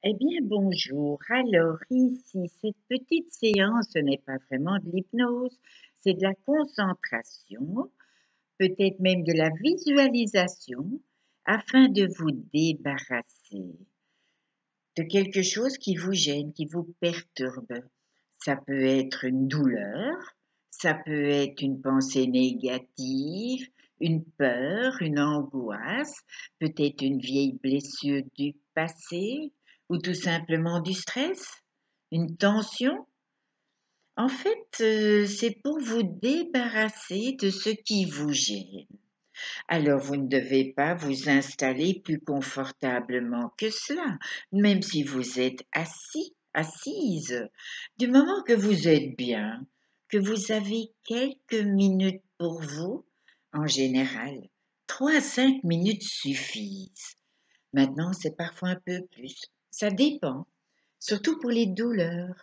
Eh bien, bonjour. Alors, ici, cette petite séance, ce n'est pas vraiment de l'hypnose, c'est de la concentration, peut-être même de la visualisation, afin de vous débarrasser de quelque chose qui vous gêne, qui vous perturbe. Ça peut être une douleur, ça peut être une pensée négative, une peur, une angoisse, peut-être une vieille blessure du passé ou tout simplement du stress, une tension. En fait, c'est pour vous débarrasser de ce qui vous gêne. Alors vous ne devez pas vous installer plus confortablement que cela, même si vous êtes assise. Du moment que vous êtes bien, que vous avez quelques minutes pour vous, en général, 3 à 5 minutes suffisent. Maintenant, c'est parfois un peu plus. Ça dépend, surtout pour les douleurs.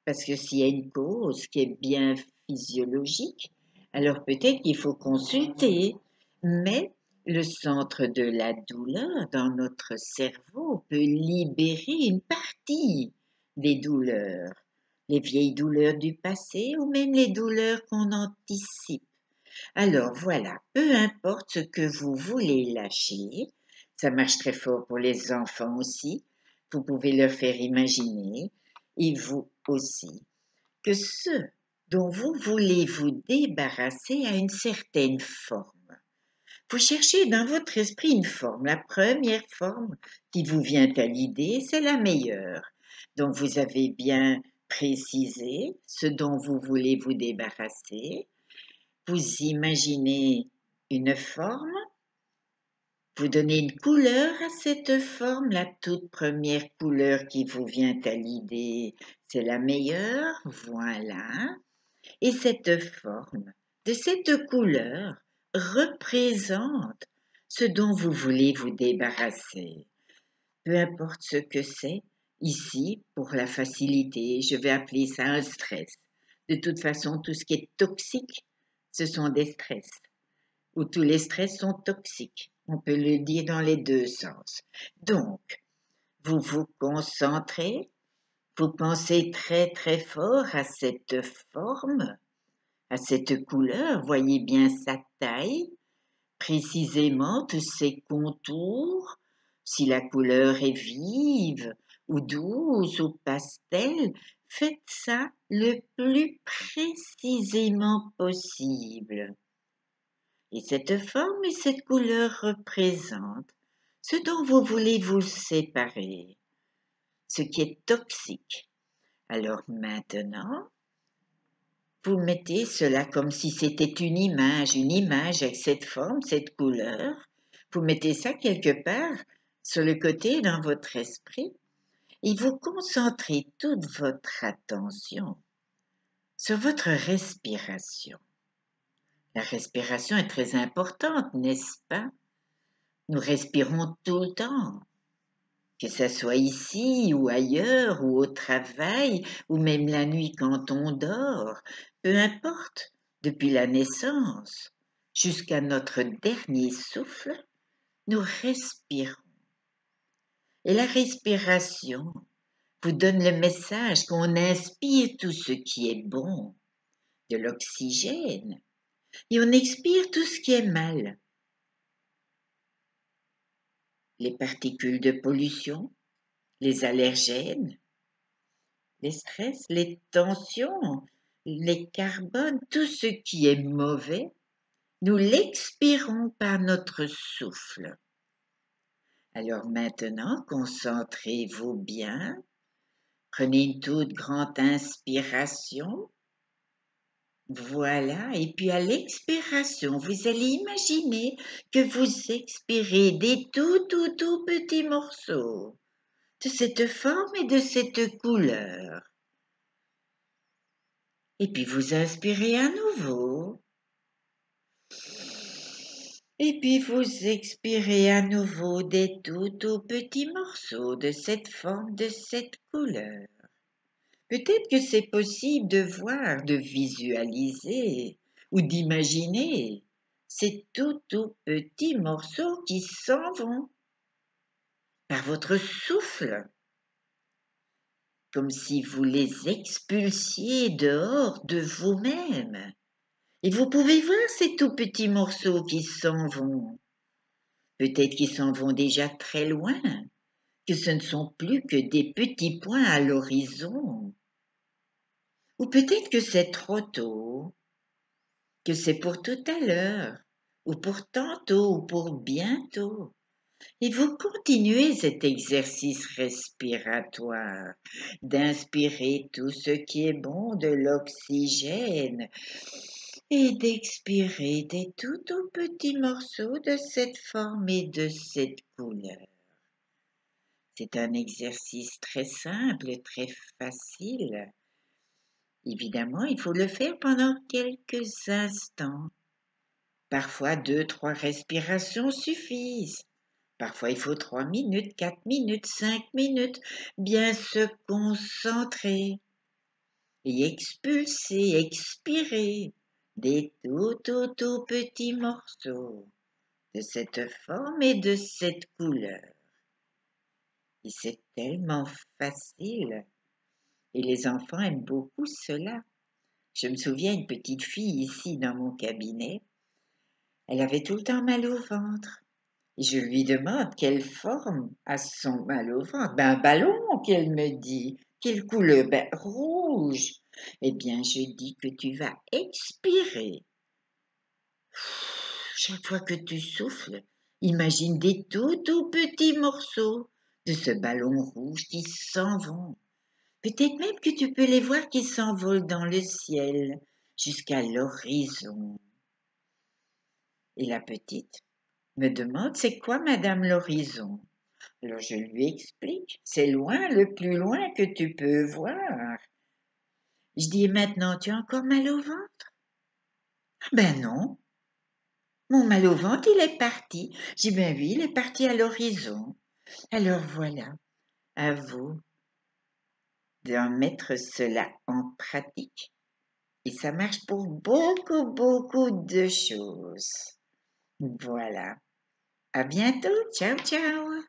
Parce que s'il y a une cause qui est bien physiologique, alors peut-être qu'il faut consulter. Mais le centre de la douleur dans notre cerveau peut libérer une partie des douleurs, les vieilles douleurs du passé ou même les douleurs qu'on anticipe. Alors voilà, peu importe ce que vous voulez lâcher, ça marche très fort pour les enfants aussi, vous pouvez leur faire imaginer, et vous aussi, que ce dont vous voulez vous débarrasser a une certaine forme. Vous cherchez dans votre esprit une forme. La première forme qui vous vient à l'idée, c'est la meilleure. Donc vous avez bien précisé ce dont vous voulez vous débarrasser. Vous imaginez une forme, vous donnez une couleur à cette forme, la toute première couleur qui vous vient à l'idée, c'est la meilleure, voilà. Et cette forme de cette couleur représente ce dont vous voulez vous débarrasser. Peu importe ce que c'est, ici, pour la facilité, je vais appeler ça un stress. De toute façon, tout ce qui est toxique, ce sont des stress, ou tous les stress sont toxiques. On peut le dire dans les deux sens. Donc, vous vous concentrez, vous pensez très très fort à cette forme, à cette couleur, voyez bien sa taille, précisément tous ses contours, si la couleur est vive ou douce ou pastel, faites ça le plus précisément possible. Et cette forme et cette couleur représentent ce dont vous voulez vous séparer, ce qui est toxique. Alors maintenant, vous mettez cela comme si c'était une image avec cette forme, cette couleur. Vous mettez ça quelque part sur le côté dans votre esprit et vous concentrez toute votre attention sur votre respiration. La respiration est très importante, n'est-ce pas? Nous respirons tout le temps, que ce soit ici ou ailleurs ou au travail ou même la nuit quand on dort, peu importe, depuis la naissance jusqu'à notre dernier souffle, nous respirons. Et la respiration vous donne le message qu'on inspire tout ce qui est bon, de l'oxygène, et on expire tout ce qui est mal, les particules de pollution, les allergènes, les stress, les tensions, les carbones, tout ce qui est mauvais, nous l'expirons par notre souffle. Alors maintenant, concentrez-vous bien, prenez une toute grande inspiration, voilà, et puis à l'expiration, vous allez imaginer que vous expirez des tout petits morceaux de cette forme et de cette couleur. Et puis vous inspirez à nouveau. Et puis vous expirez à nouveau des tout petits morceaux de cette forme, de cette couleur. Peut-être que c'est possible de voir, de visualiser ou d'imaginer ces tout petits morceaux qui s'en vont par votre souffle. comme si vous les expulsiez dehors de vous-même. Et vous pouvez voir ces tout petits morceaux qui s'en vont. Peut-être qu'ils s'en vont déjà très loin, que ce ne sont plus que des petits points à l'horizon. Ou peut-être que c'est trop tôt, que c'est pour tout à l'heure, ou pour tantôt, ou pour bientôt. Et vous continuez cet exercice respiratoire, d'inspirer tout ce qui est bon de l'oxygène et d'expirer des tout petits morceaux de cette forme et de cette couleur. C'est un exercice très simple, très facile. Évidemment, il faut le faire pendant quelques instants. Parfois, 2, 3 respirations suffisent. Parfois, il faut 3 minutes, 4 minutes, 5 minutes. Bien se concentrer et expulser, expirer des tout petits morceaux de cette forme et de cette couleur. Et c'est tellement facile. Et les enfants aiment beaucoup cela. Je me souviens, une petite fille ici dans mon cabinet, elle avait tout le temps mal au ventre. Et je lui demande quelle forme a son mal au ventre. Ben, un ballon, qu'elle me dit. Quelle couleur? Ben, rouge. Eh bien, je dis que tu vas expirer. Chaque fois que tu souffles, imagine des tout petits morceaux de ce ballon rouge qui s'en vont. Peut-être même que tu peux les voir qui s'envolent dans le ciel jusqu'à l'horizon. Et la petite me demande c'est quoi, madame, l'horizon? Alors je lui explique, c'est loin, le plus loin que tu peux voir. Je dis, maintenant, tu as encore mal au ventre? Ben non, mon mal au ventre, il est parti. Je dis, ben oui, il est parti à l'horizon. Alors voilà, à vous d'en mettre cela en pratique. Et ça marche pour beaucoup de choses. Voilà. À bientôt. Ciao, ciao.